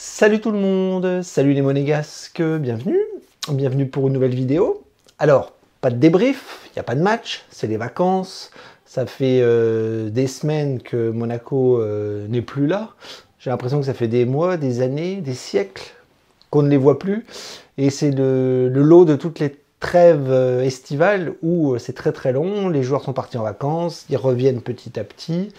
Salut tout le monde, salut les monégasques, bienvenue pour une nouvelle vidéo. Alors, pas de débrief, il n'y a pas de match, c'est les vacances, ça fait des semaines que Monaco n'est plus là. J'ai l'impression que ça fait des mois, des années, des siècles qu'on ne les voit plus. Et c'est le lot de toutes les trêves estivales où c'est très très long, les joueurs sont partis en vacances, ils reviennent petit à petit,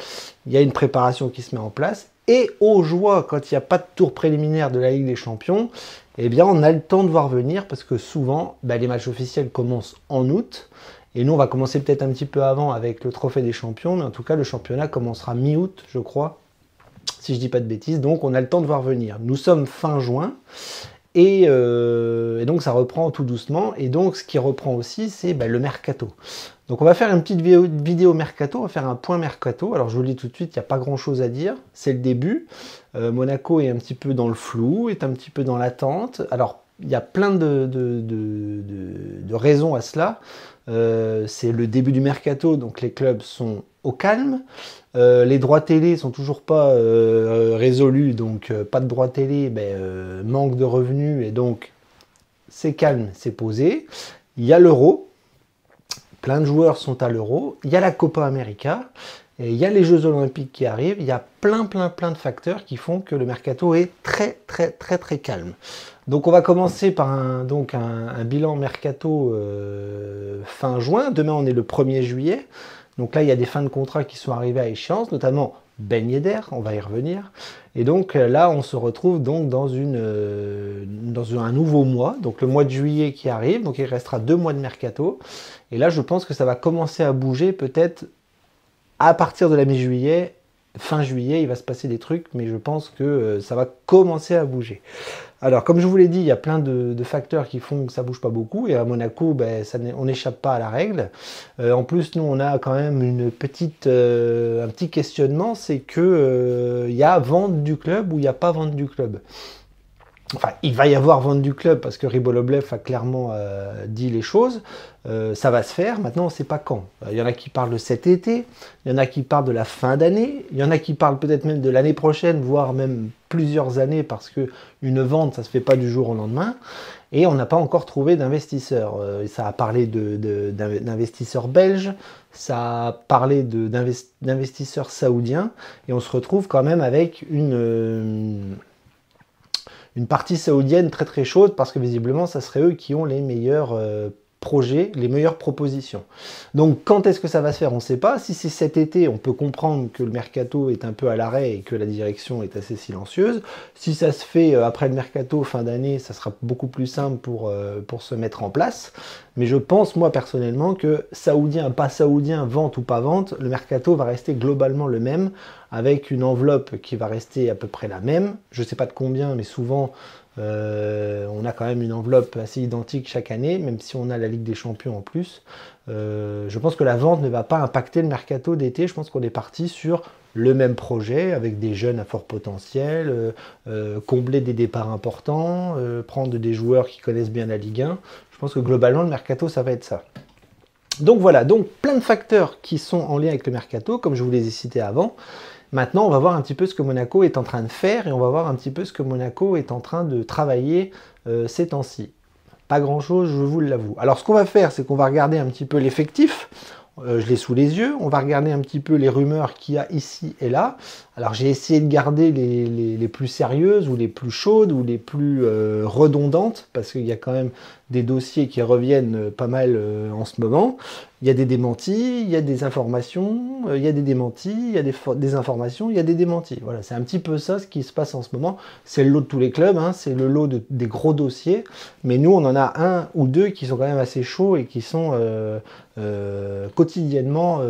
il y a une préparation qui se met en place. Et aux joies, quand il n'y a pas de tour préliminaire de la Ligue des Champions, eh bien on a le temps de voir venir parce que souvent, les matchs officiels commencent en août. Et nous, on va commencer peut-être un petit peu avant avec le Trophée des Champions, mais en tout cas, le championnat commencera mi-août, je crois, si je dis pas de bêtises. Donc, on a le temps de voir venir. Nous sommes fin juin. Et donc ça reprend tout doucement. Et donc ce qui reprend aussi, c'est le mercato. Donc on va faire une petite vidéo mercato, on va faire un point mercato. Alors je vous le dis tout de suite, il n'y a pas grand chose à dire. C'est le début. Monaco est un petit peu dans le flou, est un petit peu dans l'attente. Alors il y a plein de raisons à cela. C'est le début du mercato, donc les clubs sont au calme. Les droits télé sont toujours pas résolus, donc pas de droits télé, manque de revenus, et donc c'est calme, c'est posé. Il y a l'Euro, plein de joueurs sont à l'Euro, il y a la Copa América, et il y a les Jeux Olympiques qui arrivent, il y a plein de facteurs qui font que le mercato est très calme. Donc on va commencer par un bilan mercato fin juin. Demain on est le 1er juillet. Donc là il y a des fins de contrat qui sont arrivées à échéance, notamment Ben Yedder, on va y revenir. Et donc là on se retrouve donc dans un nouveau mois, donc le mois de juillet qui arrive, donc il restera 2 mois de mercato. Et là je pense que ça va commencer à bouger peut-être à partir de la mi-juillet, fin juillet, il va se passer des trucs, mais je pense que ça va commencer à bouger. Alors, comme je vous l'ai dit, il y a plein de facteurs qui font que ça bouge pas beaucoup, et à Monaco, on n'échappe pas à la règle. En plus, nous, on a quand même un petit questionnement, c'est que il y a vente du club ou il n'y a pas vente du club. Enfin, il va y avoir vente du club parce que Rybolovlev a clairement dit les choses. Ça va se faire, maintenant on ne sait pas quand. Il y en a qui parlent de cet été, il y en a qui parlent de la fin d'année, il y en a qui parlent peut-être même de l'année prochaine, voire même plusieurs années, parce qu'une vente, ça ne se fait pas du jour au lendemain. Et on n'a pas encore trouvé d'investisseurs. Ça a parlé d'investisseurs belges, ça a parlé d'investisseurs saoudiens, et on se retrouve quand même avec une partie saoudienne très chaude, parce que visiblement ça serait eux qui ont les meilleurs projets, les meilleures propositions. Donc quand est-ce que ça va se faire, on ne sait pas. Si c'est cet été, on peut comprendre que le mercato est un peu à l'arrêt et que la direction est assez silencieuse. Si ça se fait après le mercato, fin d'année, ça sera beaucoup plus simple pour se mettre en place. Mais je pense, moi personnellement, que saoudien, pas saoudien, vente ou pas vente, le mercato va rester globalement le même, avec une enveloppe qui va rester à peu près la même. Je ne sais pas de combien, mais souvent on a quand même une enveloppe assez identique chaque année, même si on a la Ligue des Champions en plus. Je pense que la vente ne va pas impacter le mercato d'été. Je pense qu'on est parti sur le même projet, avec des jeunes à fort potentiel, combler des départs importants, prendre des joueurs qui connaissent bien la Ligue 1. Je pense que globalement, le mercato, ça va être ça. Donc voilà, donc plein de facteurs qui sont en lien avec le mercato, comme je vous les ai cités avant. Maintenant, on va voir un petit peu ce que Monaco est en train de faire, et on va voir un petit peu ce que Monaco est en train de travailler ces temps-ci. Pas grand-chose, je vous l'avoue. Alors ce qu'on va faire, c'est qu'on va regarder un petit peu l'effectif. Je l'ai sous les yeux. On va regarder un petit peu les rumeurs qu'il y a ici et là. Alors j'ai essayé de garder les plus sérieuses, ou les plus chaudes, ou les plus redondantes, parce qu'il y a quand même des dossiers qui reviennent pas mal en ce moment. Il y a des démentis, il y a des informations, il y a des démentis, il y a des informations, il y a des démentis. Voilà, c'est un petit peu ça ce qui se passe en ce moment. C'est le lot de tous les clubs, hein, c'est le lot des gros dossiers. Mais nous, on en a un ou deux qui sont quand même assez chauds et qui sont quotidiennement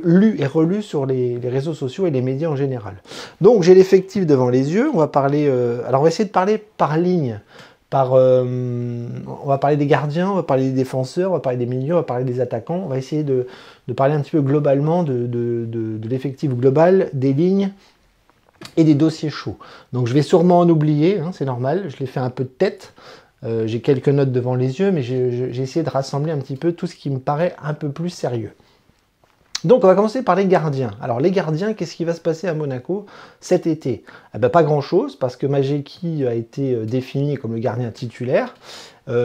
lus et relus sur les réseaux sociaux et les médias en général. Donc j'ai l'effectif devant les yeux. On va parler. Alors on va essayer de parler par ligne. On va parler des gardiens, on va parler des défenseurs, on va parler des milieux, on va parler des attaquants. On va essayer de parler un petit peu globalement de l'effectif global, des lignes et des dossiers chauds. Donc je vais sûrement en oublier, hein, c'est normal, je l'ai fait un peu de tête. J'ai quelques notes devant les yeux, mais j'ai essayé de rassembler un petit peu tout ce qui me paraît un peu plus sérieux. Donc on va commencer par les gardiens. Alors les gardiens, qu'est-ce qui va se passer à Monaco cet été? Eh ben, pas grand-chose, parce que Majeki a été défini comme le gardien titulaire.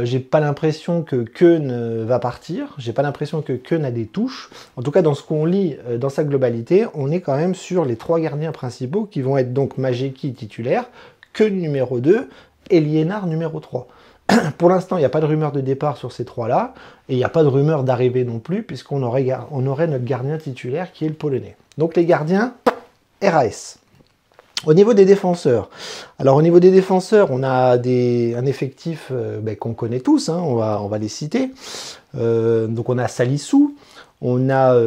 J'ai pas l'impression que Keun va partir, j'ai pas l'impression que Keun a des touches. En tout cas, dans ce qu'on lit dans sa globalité, on est quand même sur les 3 gardiens principaux qui vont être donc Majeki titulaire, Keun numéro 2 et Liénard numéro 3. Pour l'instant, il n'y a pas de rumeur de départ sur ces 3-là, et il n'y a pas de rumeur d'arrivée non plus, puisqu'on aurait notre gardien titulaire qui est le Polonais. Donc les gardiens, RAS. Au niveau des défenseurs, alors au niveau des défenseurs, on a un effectif qu'on connaît tous, hein, on va les citer. Donc on a Salissou, on a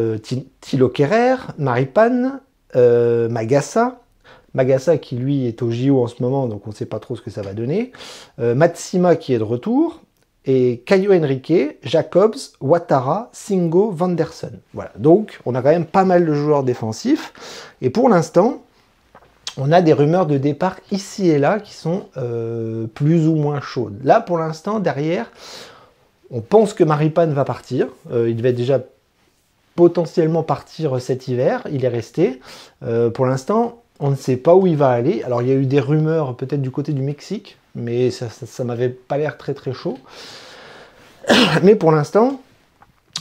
Thilo Kehrer, Maripane, Magassa. Magassa qui lui est au JO en ce moment, donc on ne sait pas trop ce que ça va donner. Matsima qui est de retour. Et Caio Henrique, Jacobs, Ouattara, Singo, Vanderson. Voilà, donc on a quand même pas mal de joueurs défensifs. Et pour l'instant, on a des rumeurs de départ ici et là qui sont plus ou moins chaudes. Là, pour l'instant, derrière, on pense que Maripane va partir. Il devait déjà potentiellement partir cet hiver. Il est resté. Pour l'instant, on ne sait pas où il va aller. Alors, il y a eu des rumeurs peut-être du côté du Mexique, mais ça m'avait pas l'air très très chaud. Mais pour l'instant,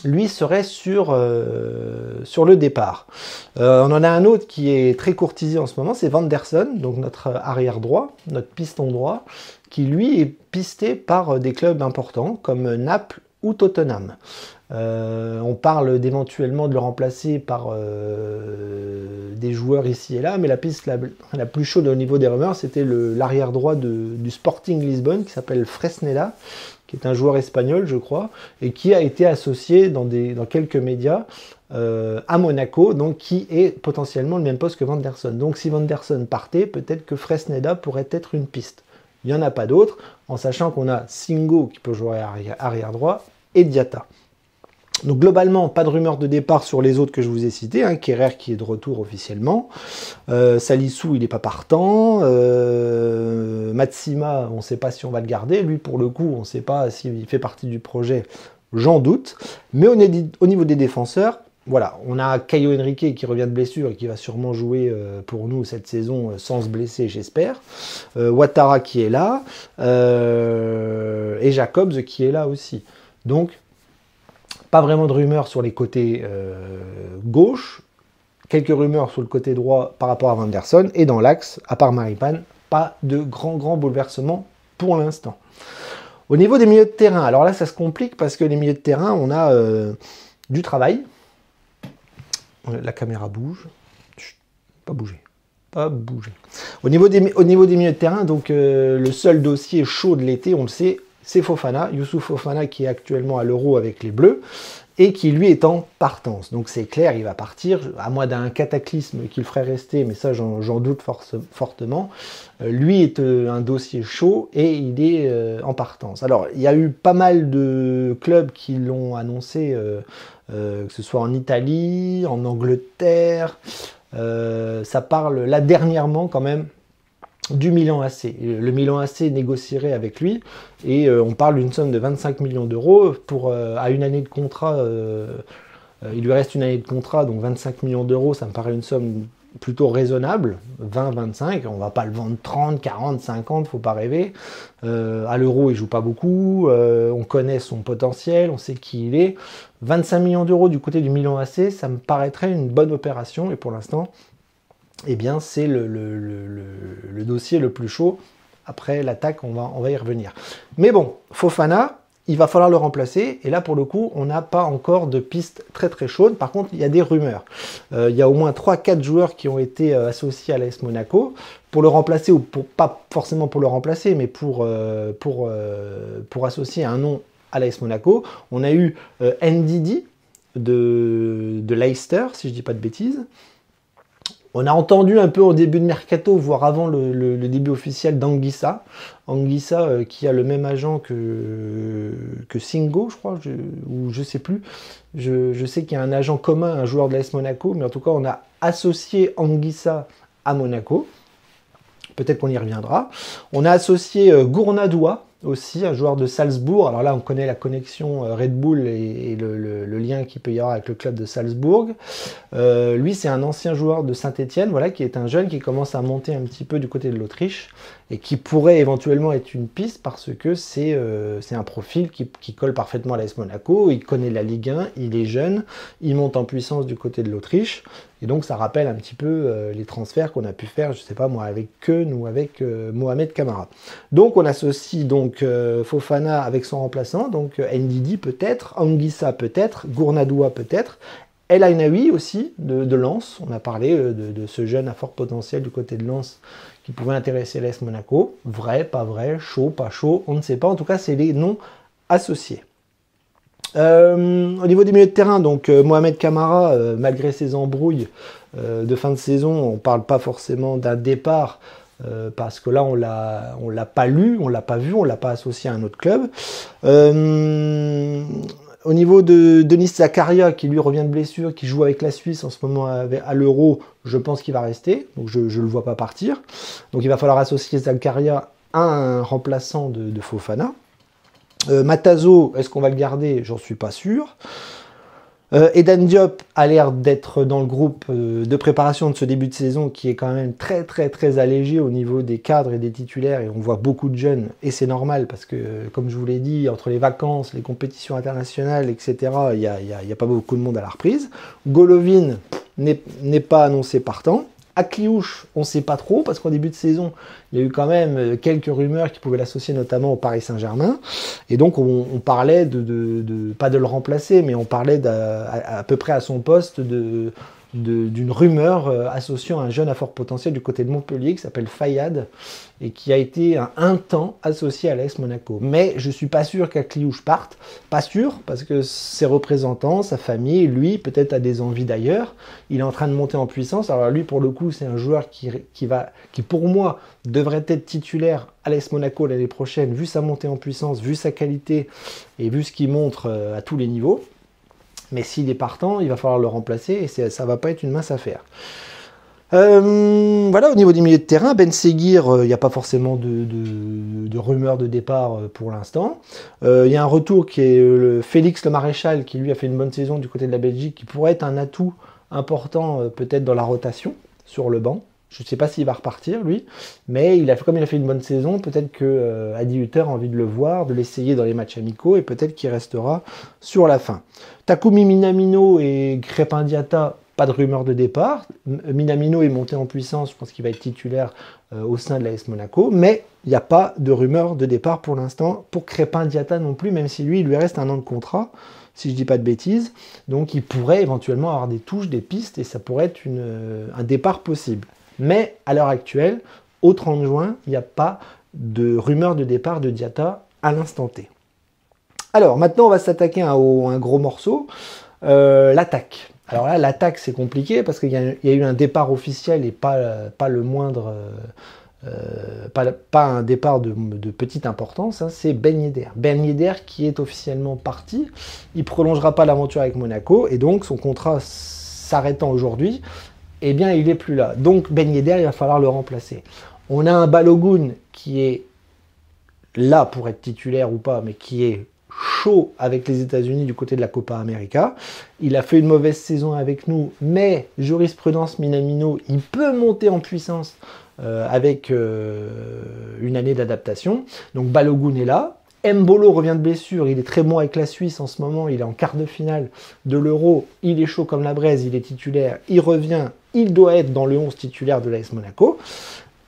lui serait sur le départ. On en a un autre qui est très courtisé en ce moment, c'est Vanderson, donc notre arrière droit, notre piston droit, qui lui est pisté par des clubs importants comme Naples ou Tottenham. On parle d'éventuellement de le remplacer par des joueurs ici et là, mais la piste la plus chaude au niveau des rumeurs, c'était l'arrière droit du Sporting Lisbonne, qui s'appelle Fresneda, qui est un joueur espagnol, je crois, et qui a été associé dans quelques médias à Monaco, donc qui est potentiellement le même poste que Vanderson. Donc si Vanderson partait, peut-être que Fresneda pourrait être une piste. Il n'y en a pas d'autres, en sachant qu'on a Singo qui peut jouer arrière droit et Diatta. Donc globalement, pas de rumeur de départ sur les autres que je vous ai cités. Hein, Kehrer qui est de retour officiellement. Salissou, il n'est pas partant. Matsima, on ne sait pas si on va le garder. Lui, pour le coup, on ne sait pas s'il fait partie du projet. J'en doute. Mais au niveau des défenseurs, voilà, on a Caio Henrique qui revient de blessure et qui va sûrement jouer pour nous cette saison sans se blesser, j'espère. Ouattara qui est là. Et Jacobs qui est là aussi. Donc, pas vraiment de rumeurs sur les côtés gauche, quelques rumeurs sur le côté droit par rapport à Vanderson, et dans l'axe, à part Maripane, pas de grands bouleversements pour l'instant. Au niveau des milieux de terrain, alors là ça se complique parce que les milieux de terrain, on a du travail. La caméra bouge. Chut, pas bouger. Pas bouger. Au niveau des milieux de terrain, donc le seul dossier chaud de l'été, on le sait, c'est Fofana, Youssouf Fofana qui est actuellement à l'Euro avec les Bleus et qui lui est en partance. Donc c'est clair, il va partir, à moins d'un cataclysme qu'il ferait rester, mais ça j'en doute fortement. Lui est un dossier chaud et il est en partance. Alors il y a eu pas mal de clubs qui l'ont annoncé, que ce soit en Italie, en Angleterre. Ça parle là dernièrement quand même du Milan AC. Le Milan AC négocierait avec lui et on parle d'une somme de 25 millions d'euros à une année de contrat. Il lui reste une année de contrat, donc 25 millions d'euros, ça me paraît une somme plutôt raisonnable. 20, 25, on va pas le vendre 30, 40, 50, faut pas rêver. À l'Euro, il joue pas beaucoup, on connaît son potentiel, on sait qui il est. 25 millions d'euros du côté du Milan AC, ça me paraîtrait une bonne opération et pour l'instant, eh bien, c'est le dossier le plus chaud. Après l'attaque, on va y revenir. Mais bon, Fofana, il va falloir le remplacer. Et là, pour le coup, on n'a pas encore de piste très très chaude. Par contre, il y a des rumeurs. Il y a au moins 3-4 joueurs qui ont été associés à l'AS Monaco pour le remplacer, ou pas forcément pour le remplacer, mais pour associer un nom à l'AS Monaco. On a eu Ndidi de Leicester, si je ne dis pas de bêtises. On a entendu un peu au début de Mercato, voire avant le début officiel d'Anguissa. Anguissa qui a le même agent que Singo, je crois, ou je sais plus. Je sais qu'il y a un agent commun, un joueur de l'AS Monaco, mais en tout cas, on a associé Anguissa à Monaco. Peut-être qu'on y reviendra. On a associé Gournadoua aussi, un joueur de Salzbourg. Alors là, on connaît la connexion Red Bull et le lien qu'il peut y avoir avec le club de Salzbourg. Lui, c'est un ancien joueur de Saint-Étienne, voilà, qui est un jeune qui commence à monter un petit peu du côté de l'Autriche et qui pourrait éventuellement être une piste parce que c'est un profil qui colle parfaitement à l'AS Monaco. Il connaît la Ligue 1, il est jeune, il monte en puissance du côté de l'Autriche. Et donc, ça rappelle un petit peu les transferts qu'on a pu faire, je ne sais pas moi, avec Keun ou avec Mohamed Kamara. Donc, on associe donc Fofana avec son remplaçant, donc Ndidi peut-être, Anguissa peut-être, Gournadoua peut-être, El Ainaoui aussi, de Lens. On a parlé de ce jeune à fort potentiel du côté de Lens qui pouvait intéresser l'AS Monaco. Vrai, pas vrai, chaud, pas chaud, on ne sait pas. En tout cas, c'est les noms associés. Au niveau des milieux de terrain, donc Mohamed Kamara, malgré ses embrouilles de fin de saison, on ne parle pas forcément d'un départ parce que là on l'a pas lu, on l'a pas vu, on l'a pas associé à un autre club. Au niveau de Denis Zakaria, qui lui revient de blessure, qui joue avec la Suisse en ce moment à l'Euro, je pense qu'il va rester, donc je ne le vois pas partir. Donc il va falloir associer Zakaria à un remplaçant de Fofana. Matazo, est-ce qu'on va le garder? J'en suis pas sûr. Edan Diop a l'air d'être dans le groupe de préparation de ce début de saison qui est quand même très très très allégé au niveau des cadres et des titulaires et on voit beaucoup de jeunes et c'est normal parce que comme je vous l'ai dit, entre les vacances, les compétitions internationales, etc., il n'y a pas beaucoup de monde à la reprise. Golovin n'est pas annoncé partant. Akliouche, on ne sait pas trop, parce qu'en début de saison, il y a eu quand même quelques rumeurs qui pouvaient l'associer notamment au Paris Saint-Germain. Et donc, on parlait pas de le remplacer, mais on parlait à peu près à son poste d'une rumeur associant un jeune à fort potentiel du côté de Montpellier qui s'appelle Fayad et qui a été un temps associé à l'AS Monaco. Mais je ne suis pas sûr qu'Akliouche parte. Pas sûr, parce que ses représentants, sa famille, lui, peut-être a des envies d'ailleurs. Il est en train de monter en puissance. Alors lui, pour le coup, c'est un joueur qui pour moi, devrait être titulaire à l'AS Monaco l'année prochaine, vu sa montée en puissance, vu sa qualité et vu ce qu'il montre à tous les niveaux. Mais s'il est partant, il va falloir le remplacer et ça ne va pas être une mince affaire. Voilà, au niveau des milieux de terrain, Ben Seguir, il n'y a pas forcément de rumeurs de départ pour l'instant. Il y a un retour qui est Félix Le Maréchal, qui lui a fait une bonne saison du côté de la Belgique, qui pourrait être un atout important peut-être dans la rotation sur le banc. Je ne sais pas s'il va repartir, lui, mais comme il a fait une bonne saison, peut-être que Adi Hutter a envie de le voir, de l'essayer dans les matchs amicaux, et peut-être qu'il restera sur la fin. Takumi Minamino et Crépin Diatta, pas de rumeur de départ. Minamino est monté en puissance, je pense qu'il va être titulaire au sein de l'AS Monaco, mais il n'y a pas de rumeur de départ pour l'instant, pour Crépin Diatta non plus, même si lui, il lui reste un an de contrat, si je ne dis pas de bêtises. Donc il pourrait éventuellement avoir des touches, des pistes, et ça pourrait être un départ possible. Mais à l'heure actuelle, au 30 juin, il n'y a pas de rumeur de départ de Diatta à l'instant T. Alors maintenant, on va s'attaquer à un gros morceau, l'attaque. Alors là, l'attaque, c'est compliqué parce qu'il y a eu un départ officiel et pas le moindre, pas un départ de petite importance, hein, c'est Ben Yedder. Ben Yedder qui est officiellement parti, il ne prolongera pas l'aventure avec Monaco et donc son contrat s'arrêtant aujourd'hui, eh bien, il n'est plus là. Donc, Ben Yedder, il va falloir le remplacer. On a un Balogun qui est là pour être titulaire ou pas, mais qui est chaud avec les États-Unis du côté de la Copa América. Il a fait une mauvaise saison avec nous, mais jurisprudence Minamino, il peut monter en puissance avec une année d'adaptation. Donc, Balogun est là. Mbolo revient de blessure, il est très bon avec la Suisse en ce moment, il est en quart de finale de l'Euro, il est chaud comme la braise, il est titulaire, il revient, il doit être dans le 11 titulaire de l'AS Monaco.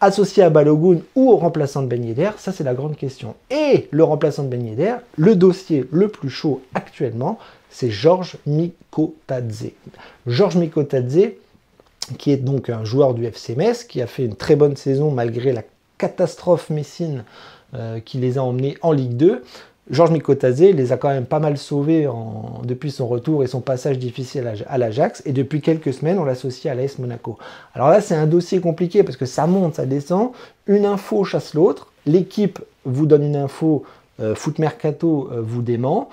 Associé à Balogun ou au remplaçant de Ben Yedder, ça c'est la grande question. Et le remplaçant de Ben Yedder, le dossier le plus chaud actuellement, c'est Georges Mikotadze. Georges Mikotadze, qui est donc un joueur du FC Metz, qui a fait une très bonne saison malgré la catastrophe messine qui les a emmenés en Ligue 2. Georges Mikotadze les a quand même pas mal sauvés depuis son retour et son passage difficile à l'Ajax. Et depuis quelques semaines, on l'associe à l'AS Monaco. Alors là, c'est un dossier compliqué parce que ça monte, ça descend. Une info chasse l'autre. L'équipe vous donne une info. Foot Mercato vous dément.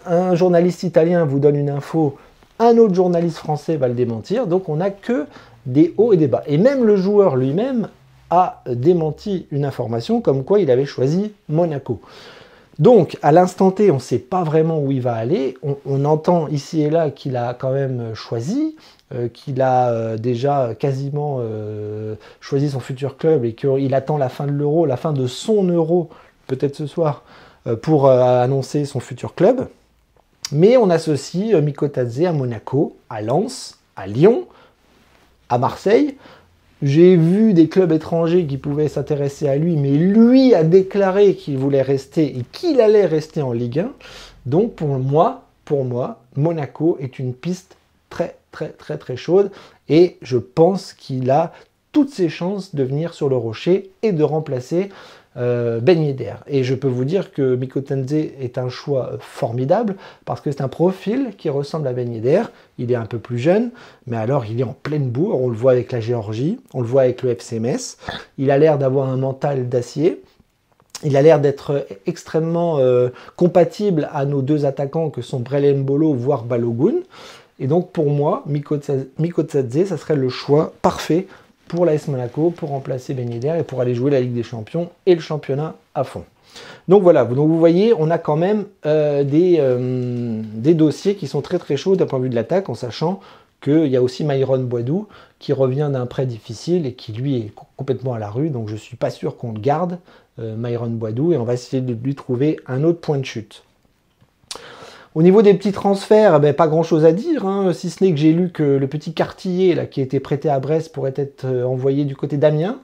Un journaliste italien vous donne une info. Un autre journaliste français va le démentir. Donc on n'a que des hauts et des bas. Et même le joueur lui-même a démenti une information comme quoi il avait choisi Monaco. Donc, à l'instant T, on ne sait pas vraiment où il va aller. On entend ici et là qu'il a quand même choisi, qu'il a déjà quasiment choisi son futur club et qu'il attend la fin de l'Euro, la fin de son Euro, peut-être ce soir, pour annoncer son futur club. Mais on associe Mikotadze à Monaco, à Lens, à Lyon, à Marseille. J'ai vu des clubs étrangers qui pouvaient s'intéresser à lui, mais lui a déclaré qu'il voulait rester et qu'il allait rester en Ligue 1. Donc pour moi, Monaco est une piste très chaude et je pense qu'il a toutes ses chances de venir sur le Rocher et de remplacer Ben Yedder. Et je peux vous dire que Mikotadze est un choix formidable parce que c'est un profil qui ressemble à Ben Yedder. Il est un peu plus jeune, mais alors il est en pleine bourre. On le voit avec la Géorgie, on le voit avec le FC Metz. Il a l'air d'avoir un mental d'acier. Il a l'air d'être extrêmement compatible à nos deux attaquants que sont Brelem Mbolo, voire Balogun. Et donc pour moi, Mikotadze, ça serait le choix parfait pour l'AS Monaco, pour remplacer Ben Yedder et pour aller jouer la Ligue des Champions et le championnat à fond. Donc voilà, donc vous voyez, on a quand même des dossiers qui sont très chauds d'un point de vue de l'attaque, en sachant qu'il y a aussi Myron Boadou qui revient d'un prêt difficile et qui lui est complètement à la rue, donc je ne suis pas sûr qu'on le garde, Myron Boadou, et on va essayer de lui trouver un autre point de chute. Au niveau des petits transferts, pas grand chose à dire, hein, si ce n'est que j'ai lu que le petit Cartillier là, qui a été prêté à Brest pourrait être envoyé du côté d'Amiens.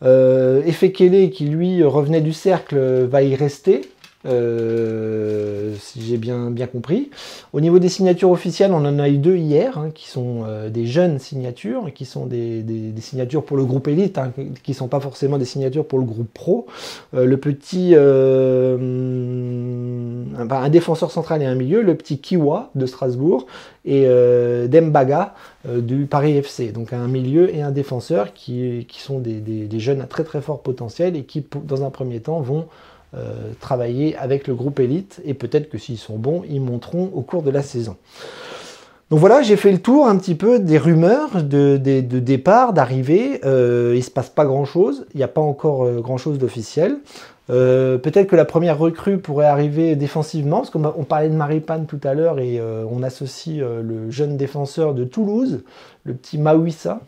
Efekele qui lui revenait du cercle va y rester, si j'ai bien compris. Au niveau des signatures officielles, on en a eu deux hier, hein, qui sont des jeunes signatures, qui sont des signatures pour le groupe élite, hein, qui ne sont pas forcément des signatures pour le groupe pro. Le petit, un défenseur central et un milieu, le petit Kiwa de Strasbourg, et Dembaga du Paris FC. Donc un milieu et un défenseur qui sont des jeunes à très fort potentiel et qui, dans un premier temps, vont travailler avec le groupe élite, et peut-être que s'ils sont bons, ils monteront au cours de la saison. Donc voilà, j'ai fait le tour un petit peu des rumeurs de départ, d'arrivée. Il ne se passe pas grand-chose, il n'y a pas encore grand-chose d'officiel. Peut-être que la première recrue pourrait arriver défensivement, parce qu'on parlait de Maripane tout à l'heure, et on associe le jeune défenseur de Toulouse, le petit Mawissa,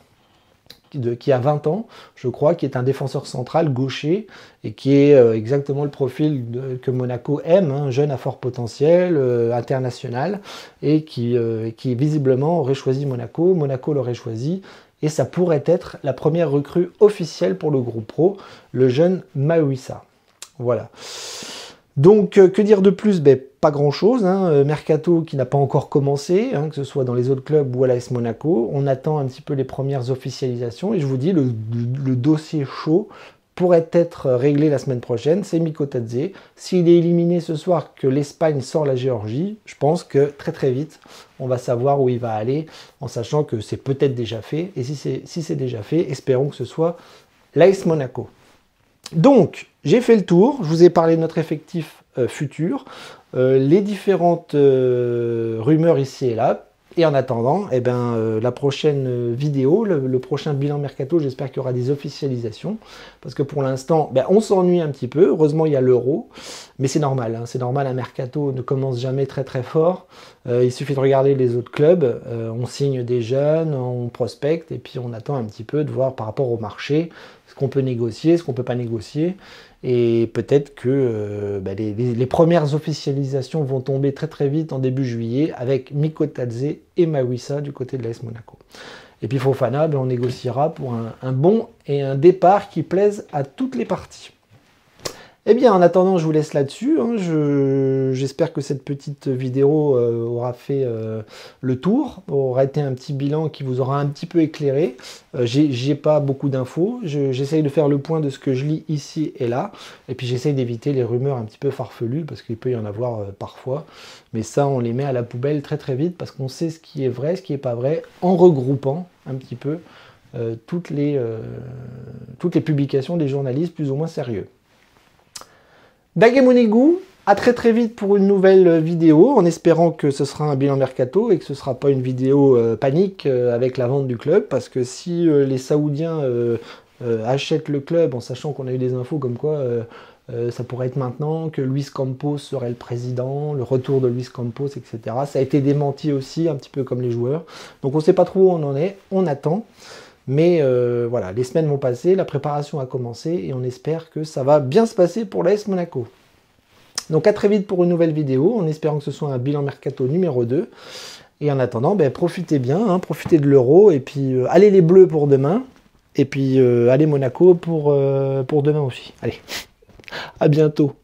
qui a 20 ans, je crois, qui est un défenseur central gaucher et qui est exactement le profil que Monaco aime, hein, jeune à fort potentiel, international, et qui visiblement aurait choisi Monaco. Monaco l'aurait choisi, et ça pourrait être la première recrue officielle pour le groupe pro, le jeune Mawissa. Voilà. Donc, que dire de plus? Pas grand-chose, hein. Mercato qui n'a pas encore commencé, hein, que ce soit dans les autres clubs ou à l'AS Monaco. On attend un petit peu les premières officialisations, et je vous dis, le dossier chaud pourrait être réglé la semaine prochaine. C'est Mikotadze. S'il est éliminé ce soir, que l'Espagne sort la Géorgie, je pense que très vite, on va savoir où il va aller, en sachant que c'est peut-être déjà fait. Et si c'est déjà fait, espérons que ce soit l'AS Monaco. Donc, j'ai fait le tour, je vous ai parlé de notre effectif futur, les différentes rumeurs ici et là, et en attendant, la prochaine vidéo, le prochain bilan mercato, j'espère qu'il y aura des officialisations, parce que pour l'instant, on s'ennuie un petit peu. Heureusement, il y a l'Euro, mais c'est normal, hein, c'est normal, un mercato ne commence jamais très fort. Il suffit de regarder les autres clubs, on signe des jeunes, on prospecte, et puis on attend un petit peu de voir par rapport au marché ce qu'on peut négocier, ce qu'on ne peut pas négocier. Et peut-être que les premières officialisations vont tomber très vite en début juillet avec Mikotadze et Mawissa du côté de l'AS Monaco. Et puis Fofana, on négociera pour un bon et un départ qui plaise à toutes les parties. Eh bien, en attendant, je vous laisse là-dessus. Hein. J'espère que cette petite vidéo aura fait le tour, aura été un petit bilan qui vous aura un petit peu éclairé. J'ai pas beaucoup d'infos. J'essaye de faire le point de ce que je lis ici et là. Et puis, j'essaye d'éviter les rumeurs un petit peu farfelues, parce qu'il peut y en avoir parfois. Mais ça, on les met à la poubelle très vite, parce qu'on sait ce qui est vrai, ce qui n'est pas vrai, en regroupant un petit peu toutes les publications des journalistes plus ou moins sérieux. Dagemonegu, à très vite pour une nouvelle vidéo, en espérant que ce sera un bilan mercato et que ce ne sera pas une vidéo panique avec la vente du club, parce que si les Saoudiens achète le club en sachant qu'on a eu des infos comme quoi ça pourrait être maintenant, que Luis Campos serait le président, le retour de Luis Campos, etc. Ça a été démenti aussi, un petit peu comme les joueurs. Donc on ne sait pas trop où on en est, on attend. Mais voilà, les semaines vont passer, la préparation a commencé et on espère que ça va bien se passer pour l'AS Monaco. Donc à très vite pour une nouvelle vidéo, en espérant que ce soit un bilan mercato numéro 2. Et en attendant, profitez bien, hein, profitez de l'Euro, et puis allez les Bleus pour demain, et puis allez Monaco pour demain aussi. Allez, à bientôt.